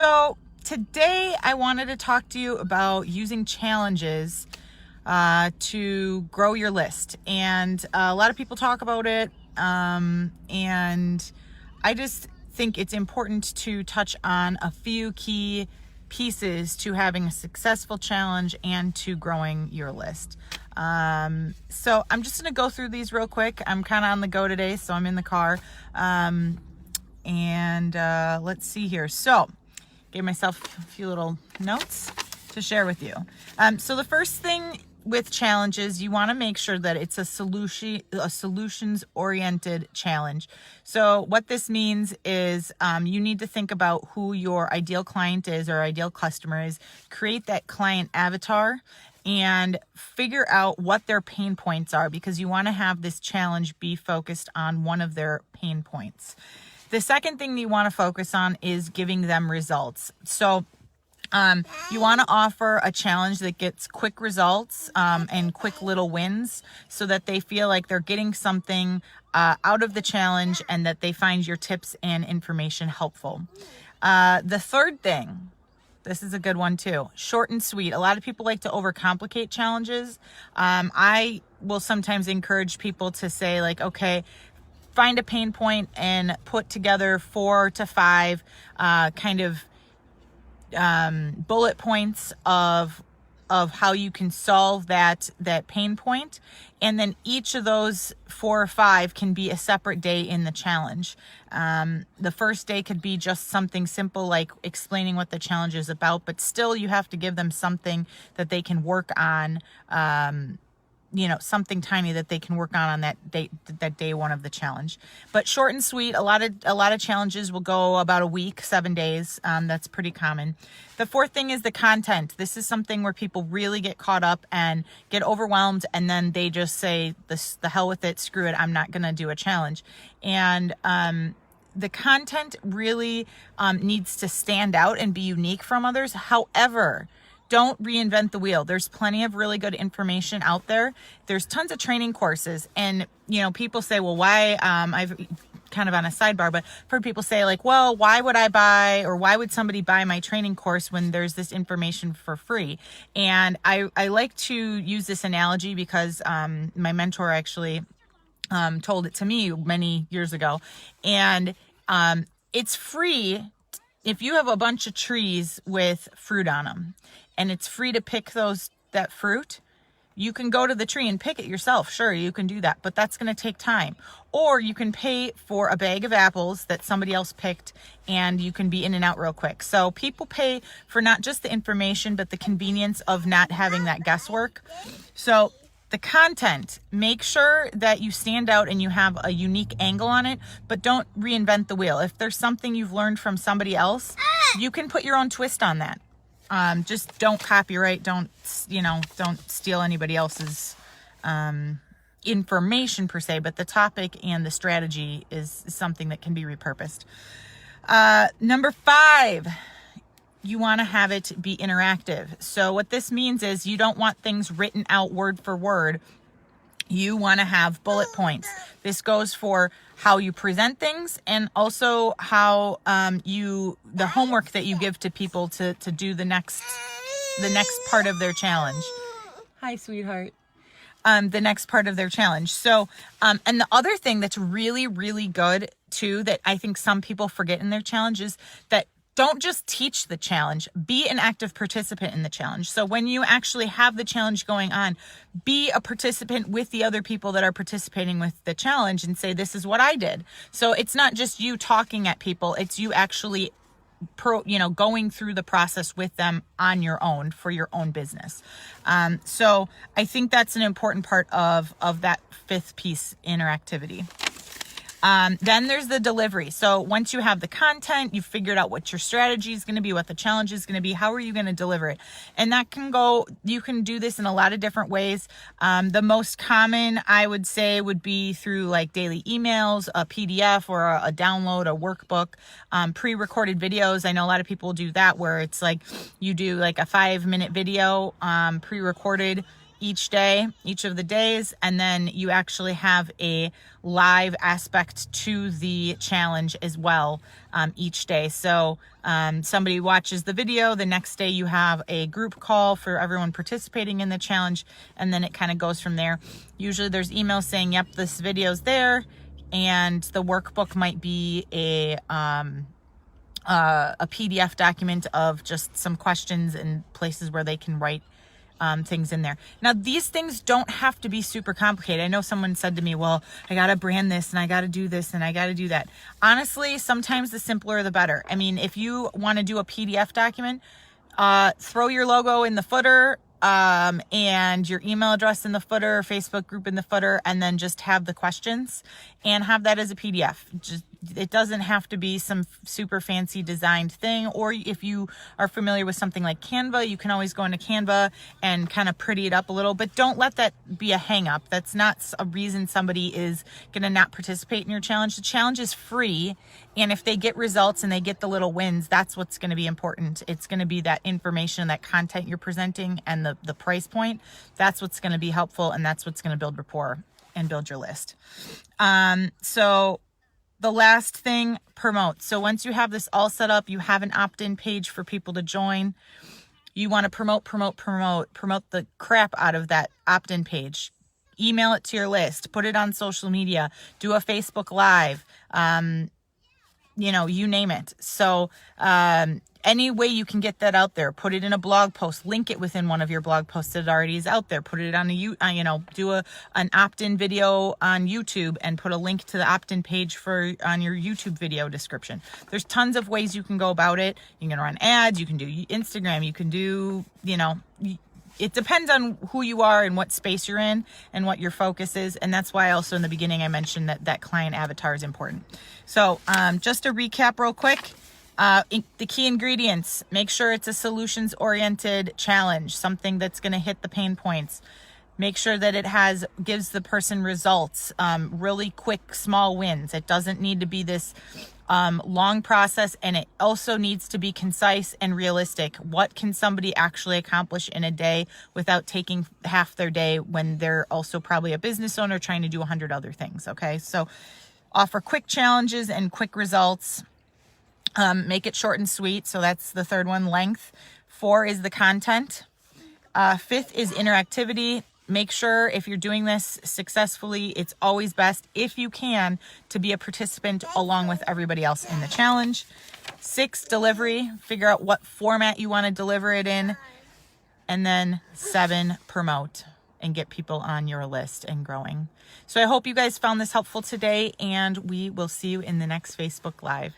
So today I wanted to talk to you about using challenges to grow your list. And a lot of people talk about it. And I just think it's important to touch on a few key pieces to having a successful challenge and to growing your list. So I'm just going to go through these real quick. I'm kind of on the go today, so I'm in the car. Let's see here. So gave myself a few little notes to share with you. So the first thing with challenges, you want to make sure that it's a solutions-oriented challenge. So what this means is you need to think about who your ideal client is or ideal customer is, create that client avatar, and figure out what their pain points are, because you want to have this challenge be focused on one of their pain points. The second thing that you want to focus on is giving them results. So you want to offer a challenge that gets quick results and quick little wins, so that they feel like they're getting something out of the challenge and that they find your tips and information helpful. The third thing, this is a good one too, short and sweet. A lot of people like to overcomplicate challenges. I will sometimes encourage people to say, like, okay, find a pain point and put together 4 to 5 bullet points of how you can solve that pain point. And then each of those 4 or 5 can be a separate day in the challenge. The first day could be just something simple like explaining what the challenge is about, but still you have to give them something that they can work on, something tiny that they can work on that day one of the challenge. But short and sweet. A lot of challenges will go about a week, 7 days. That's pretty common. The fourth thing is the content. This is something where people really get caught up and get overwhelmed, and then they just say, the hell with it, screw it, I'm not going to do a challenge. And the content really needs to stand out and be unique from others. However, don't reinvent the wheel. There's plenty of really good information out there. There's tons of training courses, and people say, well, why? I've kind of on a sidebar, but I've heard people say, like, well, why would I buy, or why would somebody buy my training course when there's this information for free? And I like to use this analogy because my mentor actually told it to me many years ago, and it's free if you have a bunch of trees with fruit on them, and it's free to pick that fruit. You can go to the tree and pick it yourself. Sure, you can do that, but that's going to take time. Or you can pay for a bag of apples that somebody else picked, and you can be in and out real quick. So people pay for not just the information, but the convenience of not having that guesswork. So the content, make sure that you stand out and you have a unique angle on it, but don't reinvent the wheel. If there's something you've learned from somebody else, you can put your own twist on that. Just don't copyright, don't steal anybody else's information per se, but the topic and the strategy is something that can be repurposed. Number 5, you want to have it be interactive. So what this means is you don't want things written out word for word. You want to have bullet points. This goes for how you present things, and also how the homework that you give to people to do the next part of their challenge. Hi, sweetheart. The next part of their challenge. So, and the other thing that's really, really good too, that I think some people forget in their challenge, is that don't just teach the challenge, be an active participant in the challenge. So when you actually have the challenge going on, be a participant with the other people that are participating with the challenge and say, this is what I did. So it's not just you talking at people, it's you actually going through the process with them on your own for your own business. So I think that's an important part of that 5th piece, interactivity. Then there's the delivery. So once you have the content, you've figured out what your strategy is going to be, what the challenge is going to be, how are you going to deliver it? And you can do this in a lot of different ways. The most common, I would say, would be through like daily emails, a PDF or a download, a workbook, pre-recorded videos. I know a lot of people do that, where it's like you do like a 5-minute video, pre-recorded, each day, each of the days, and then you actually have a live aspect to the challenge as well each day. So somebody watches the video, the next day you have a group call for everyone participating in the challenge, and then it kind of goes from there. Usually there's emails saying, yep, this video's there, and the workbook might be a PDF document of just some questions and places where they can write things in there. Now, these things don't have to be super complicated. I know someone said to me, well, I got to brand this and I got to do this and I got to do that. Honestly, sometimes the simpler the better. I mean, if you want to do a PDF document, throw your logo in the footer, and your email address in the footer, Facebook group in the footer, and then just have the questions and have that as a PDF. It doesn't have to be some super fancy designed thing. Or if you are familiar with something like Canva, you can always go into Canva and kind of pretty it up a little, but don't let that be a hang up. That's not a reason somebody is going to not participate in your challenge. The challenge is free. And if they get results and they get the little wins, that's what's going to be important. It's going to be that information, that content you're presenting, and the price point. That's what's going to be helpful, and that's what's going to build rapport and build your list. So the last thing, promote. So once you have this all set up, you have an opt-in page for people to join. You want to promote the crap out of that opt-in page. Email it to your list, put it on social media, do a Facebook Live, you name it. So any way you can get that out there, put it in a blog post, link it within one of your blog posts that already is out there, put it on do an opt-in video on YouTube and put a link to the opt-in page on your YouTube video description. There's tons of ways you can go about it. You can run ads, you can do Instagram, you can do, it depends on who you are and what space you're in and what your focus is. And that's why also in the beginning I mentioned that client avatar is important. So just to recap real quick, the key ingredients: make sure it's a solutions-oriented challenge, something that's going to hit the pain points. Make sure that it gives the person results, really quick, small wins. It doesn't need to be this long process, and it also needs to be concise and realistic. What can somebody actually accomplish in a day without taking half their day when they're also probably a business owner trying to do 100 other things? Okay, so offer quick challenges and quick results. Make it short and sweet. So that's the third one, length. 4 is the content. 5th is interactivity. Make sure if you're doing this successfully, it's always best, if you can, to be a participant along with everybody else in the challenge. 6, delivery. Figure out what format you want to deliver it in. And then 7, promote and get people on your list and growing. So I hope you guys found this helpful today, and we will see you in the next Facebook Live.